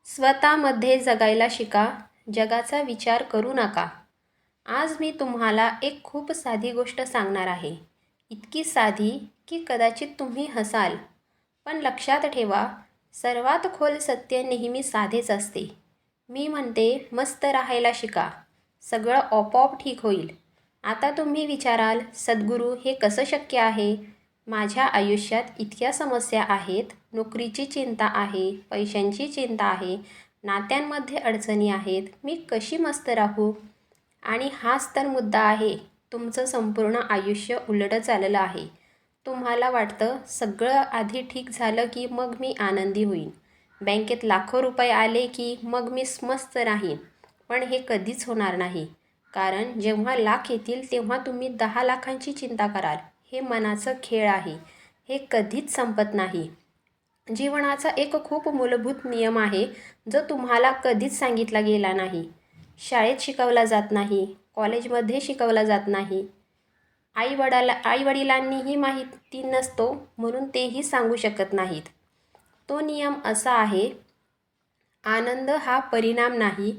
स्वतःमध्ये जगायला शिका, जगाचा विचार करू नका. आज मी तुम्हाला एक खूप साधी गोष्ट सांगणार आहे. इतकी साधी की कदाचित तुम्ही हसाल. पण लक्षात ठेवा, सर्वात खोल सत्य नेहमी साधेच असते. मी म्हणते मस्त राहायला शिका. सगळं आपोआप ठीक होईल. आता तुम्ही विचाराल, सद्गुरू हे कसं शक्य आहे? माझ्या आयुष्यात इतक्या समस्या आहेत, नोकरीची चिंता आहे, पैशांची चिंता आहे, नात्यांमध्ये अडचणी आहेत. मी कशी मस्त राहू? आणि हाच तर मुद्दा आहे. तुमचं संपूर्ण आयुष्य उलटं चाललं आहे. तुम्हाला वाटतं सगळं आधी ठीक झालं की मग मी आनंदी होईन. बँकेत लाखो रुपये आले की मग मी मस्त राहीन. पण हे कधीच होणार नाही. कारण जेव्हा लाख येतील तेव्हा तुम्ही 10 लाखांची चिंता कराल. हे मनाचं खेळ आहे. हे कधीच संपत नाही. जीवनाचा एक खूप मूलभूत नियम आहे, जो तुम्हाला कधीच सांगितला गेला नाही. शाळेत शिकवला जात नाही, कॉलेजमध्ये शिकवला जात नाही. आईवडिलांनीही माहिती नसतो म्हणून तेही सांगू शकत नाहीत. तो नियम असा आहे, आनंद हा परिणाम नाही,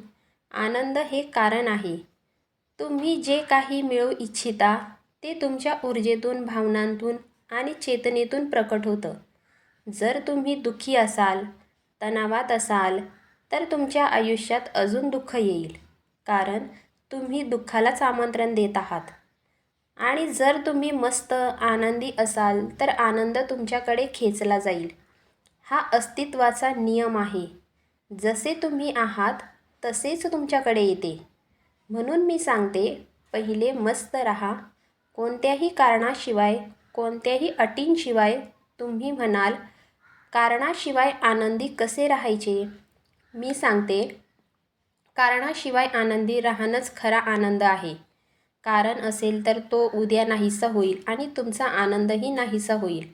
आनंद हे कारण आहे. तुम्ही जे काही मिळवू इच्छिता ते तुमच्या ऊर्जेतून, भावनांतून आणि चेतनेतून प्रकट होतं. जर तुम्ही दुःखी असाल, तणावात असाल, तर तुमच्या आयुष्यात अजून दुःख येईल. कारण तुम्ही दुःखालाच आमंत्रण देत आहात. आणि जर तुम्ही मस्त आनंदी असाल तर आनंद तुमच्याकडे खेचला जाईल. हा अस्तित्वाचा नियम आहे. जसे तुम्ही आहात तसेच तुमच्याकडे येते. म्हणून मी सांगते, पहिले मस्त राहा. कोणत्याही कारणाशिवाय, कोणत्याही अटींशिवाय. तुम्ही म्हणाल, कारणाशिवाय आनंदी कसे राहायचे? मी सांगते, कारणाशिवाय आनंदी राहणंच खरा आनंद आहे. कारण असेल तर तो उद्या नाहीसा होईल आणि तुमचा आनंदही नाहीसा होईल.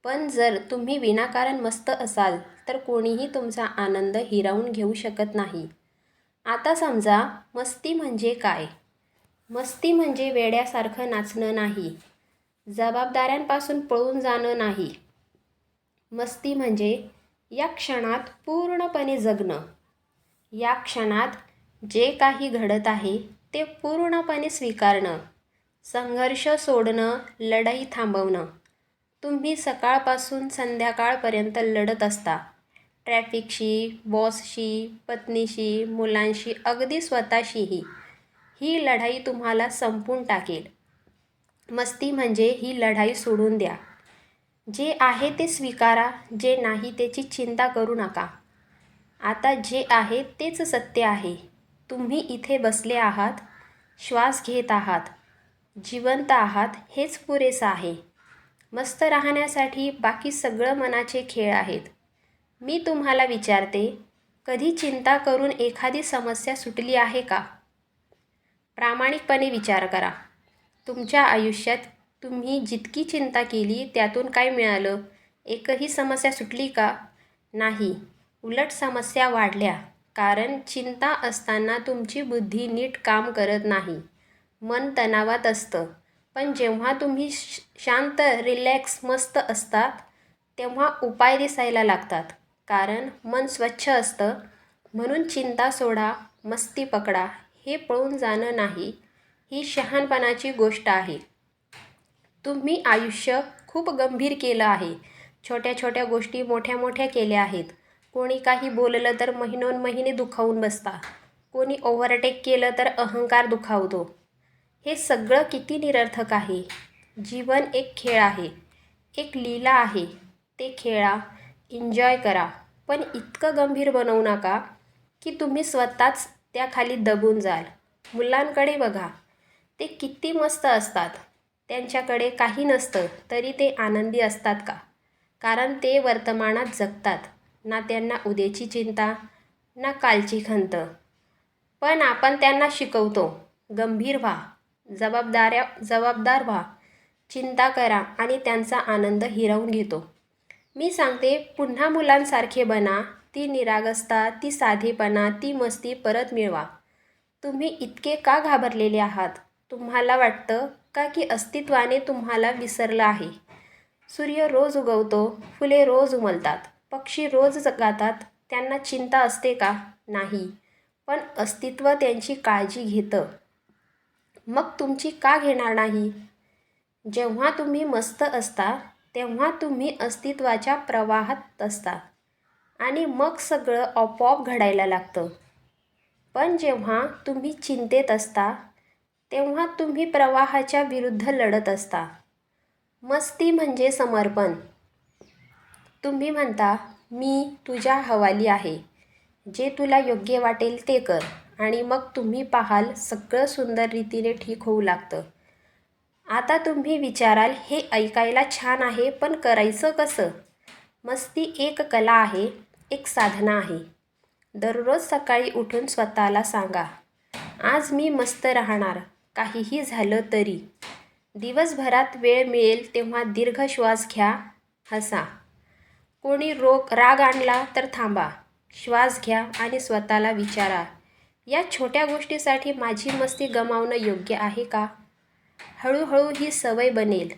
पण जर तुम्ही विनाकारण मस्त असाल तर कोणीही तुमचा आनंद हिरावून घेऊ शकत नाही. आता समजा, मस्ती म्हणजे काय? मस्ती म्हणजे वेड्यासारखं नाचणं नाही. जबाबदाऱ्यांपासून पळून जाणं नाही. मस्ती म्हणजे या क्षणात पूर्णपणे जगणं. या क्षणात जे काही घडत आहे ते पूर्णपणे स्वीकारणं. संघर्ष सोडणं, लढाई थांबवणं. तुम्ही सकाळपासून संध्याकाळपर्यंत लढत असता. ट्रॅफिकशी, बॉसशी, पत्नीशी, मुलांशी, अगदी स्वतःशीही. ही लढाई तुम्हाला संपवून टाकेल. मस्ती म्हणजे ही लढाई सोडून द्या. जे आहे ते स्वीकारा, जे नाही त्याची चिंता करू नका. आता जे आहे तेच सत्य आहे. तुम्ही इथे बसले आहात, श्वास घेत आहात, जिवंत आहात, हेच पुरेसं आहे. मस्त राहण्यासाठी बाकी सगळं मनाचे खेळ आहेत. मी तुम्हाला विचारते, कधी चिंता करून एखादी समस्या सुटली आहे का? प्रामाणिकपणे विचार करा. तुमच्या आयुष्यात तुम्ही जितकी चिंता केली त्यातून काय मिळालं? एकही समस्या सुटली का? नाही. उलट समस्या वाढल्या. कारण चिंता असताना तुमची बुद्धी नीट काम करत नाही. मन तणावात असतं. पण जेव्हा तुम्ही शांत, रिलॅक्स, मस्त असतात तेव्हा उपाय दिसायला लागतात. कारण मन स्वच्छ असतं. म्हणून चिंता सोडा, मस्ती पकडा. हे पळून जाणं नाही, ही शहाणपणाची गोष्ट आहे. तुम्ही आयुष्य खूप गंभीर केलं आहे. छोट्या छोट्या गोष्टी मोठ्या मोठ्या केल्या आहेत. कोणी काही बोललं तर महिनोन्महिने दुखावून बसता. कोणी ओव्हरटेक केलं तर अहंकार दुखावतो. हे सगळं किती निरर्थक आहे. जीवन एक खेळ आहे, एक लीला आहे. ते खेळा, एन्जॉय करा. पण इतकं गंभीर बनवू नका की तुम्ही स्वतःच त्याखाली दबून जाल. मुलांकडे बघा, ते किती मस्त असतात. त्यांच्याकडे काही नसतं तरी ते आनंदी असतात का? कारण ते वर्तमानात जगतात. ना त्यांना उद्याची चिंता, ना कालची खंत. पण आपण त्यांना शिकवतो, गंभीर व्हा, जबाबदार व्हा, चिंता करा आणि त्यांचा आनंद हिरावून घेतो. मी सांगते, पुन्हा मुलांसारखे बना. ती निरागसता, ती साधेपणा, ती मस्ती परत मिळवा. तुम्ही इतके का घाबरलेले आहात? तुम्हाला वाटतं का की अस्तित्वाने तुम्हाला विसरलं आहे? सूर्य रोज उगवतो, फुले रोज उमलतात, पक्षी रोज गातात, त्यांना चिंता असते का? नाही. पण अस्तित्व त्यांची काळजी घेतं. मग तुमची का घेणार नाही? जेव्हा तुम्ही मस्त असता तेव्हा तुम्ही अस्तित्वाच्या प्रवाहात असता आणि मग सगळं आपोआप घडायला लागतं. पण जेव्हा तुम्ही चिंतेत असता तेव्हा तुम्ही प्रवाहाच्या विरुद्ध लढत असता. मस्ती म्हणजे समर्पण. तुम्ही म्हणता, मी तुझ्या हवाली आहे. जे तुला योग्य वाटेल ते कर. आणि मग तुम्ही पाहाल सगळं सुंदर रीतीने ठीक होऊ लागतं. आता तुम्ही विचाराल, हे ऐकायला छान आहे, पण करायचं कसं? मस्ती एक कला आहे, एक साधना आहे. दररोज सकाळी उठून स्वतःला सांगा, आज मी मस्त राहणार, काहीही झालं तरी. दिवसभरात वेळ मिळेल तेव्हा दीर्घ श्वास घ्या, हसा. कोणी राग आणला तर थांबा, श्वास घ्या आणि स्वतःला विचारा, या छोट्या गोष्टीसाठी माझी मस्ती गमावणं योग्य आहे का? हळूहळू ही सवय बनेल.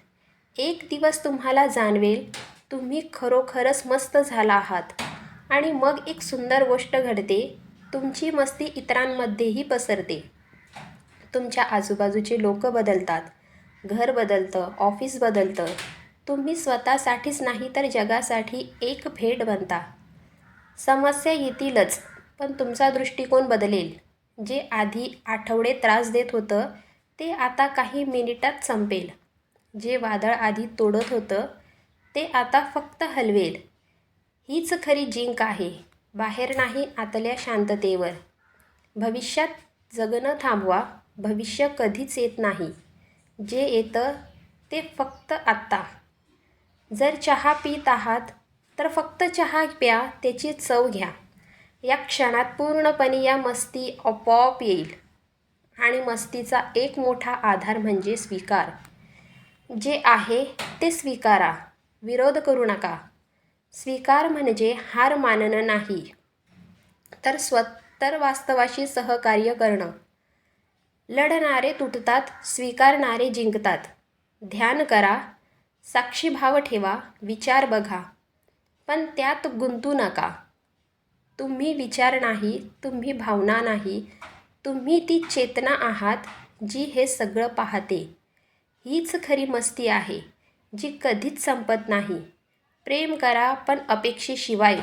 एक दिवस तुम्हाला जाणवेल तुम्ही खरोखरच मस्त झाला आहात. आणि मग एक सुंदर गोष्ट घडते, तुमची मस्ती इतरांमध्येही पसरते. तुमच्या आजूबाजूचे लोक बदलतात, घर बदलतं, ऑफिस बदलतं. तुम्ही स्वतःसाठीच नाही तर जगासाठी एक भेट बनता. समस्या येतीलच, पण तुमचा दृष्टिकोन बदलेल. जे आधी आठवडे त्रास देत होतं ते आता काही मिनिटात संपेल. जे वादळ आधी तोडत होतं ते आता फक्त हलवेल. हीच खरी जिंक आहे, बाहेर नाही, आतल्या शांततेवर. भविष्यात जगणं थांबवा, भविष्य कधीच येत नाही. जे येतं ते फक्त आत्ता. जर चहा पीत आहात तर फक्त चहा प्या, त्याची चव घ्या. या क्षणात पूर्णपणे या मस्ती आपोआप येईल. आणि मस्तीचा एक मोठा आधार म्हणजे स्वीकार. जे आहे ते स्वीकारा, विरोध करू नका. स्वीकार म्हणजे हार मानणं नाही, तर वास्तवाशी सहकार्य करणं. लढणारे तुटतात, स्वीकारणारे जिंकतात. ध्यान करा, साक्षीभाव ठेवा, विचार बघा, पण त्यात गुंतू नका. तुम्ही विचार नाही, तुम्ही भावना नाही, तुम्ही ती चेतना आहात जी हे सगळं पाहते. हीच खरी मस्ती आहे, जी कधीच संपत नाही. प्रेम करा, पण अपेक्षेशिवाय.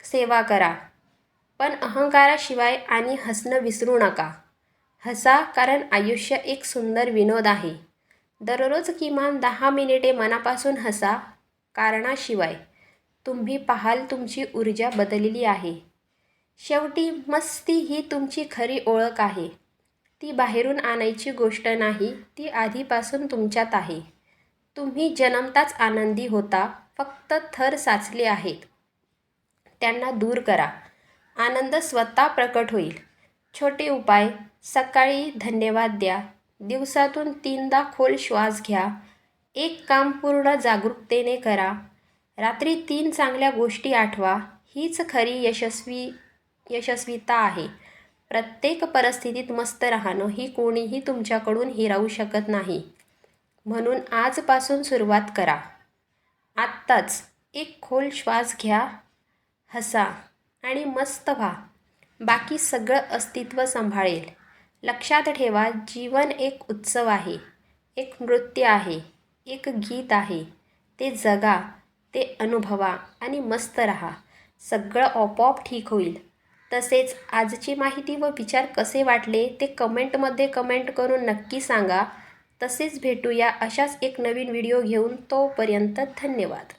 सेवा करा, पण अहंकाराशिवाय. आणि हसणं विसरू नका. हसा, कारण आयुष्य एक सुंदर विनोद आहे. दररोज किमान 10 मिनिटे मनापासून हसा, कारणाशिवाय. तुम्ही पाहाल तुमची ऊर्जा बदलली आहे. शेवटी मस्ती ही तुमची खरी ओळख आहे. ती बाहेरून आणायची गोष्ट नाही, ती आधीपासून तुमच्यात आहे. तुम्ही जन्मताच आनंदी होता, फक्त थर साचले आहेत. त्यांना दूर करा, आनंद स्वतः प्रकट होईल. छोटे उपाय: सकाळी धन्यवाद द्या, दिवसातून 3दा खोल श्वास घ्या, एक काम पूर्ण जागरूकतेने करा, रात्री 3 चांगल्या गोष्टी आठवा. हीच खरी यशस्वीता आहे. प्रत्येक परिस्थितीत मस्त राहणं ही कोणीही तुमच्याकडून हिरावू शकत नाही. म्हणून आजपासून सुरुवात करा. आत्ताच एक खोल श्वास घ्या, हसा आणि मस्त व्हा. बाकी सगळं अस्तित्व सांभाळेल. लक्षात ठेवा, जीवन एक उत्सव आहे, एक नृत्य आहे, एक गीत आहे. ते जगा, ते अनुभवा आणि मस्त रहा. सगळं आपोआप ठीक होईल. तसेच आजची माहिती व विचार कसे वाटले ते कमेंटमध्ये कमेंट करून नक्की सांगा. तसेच भेटूया अशाच एक नवीन व्हिडिओ घेऊन. तोपर्यंत धन्यवाद.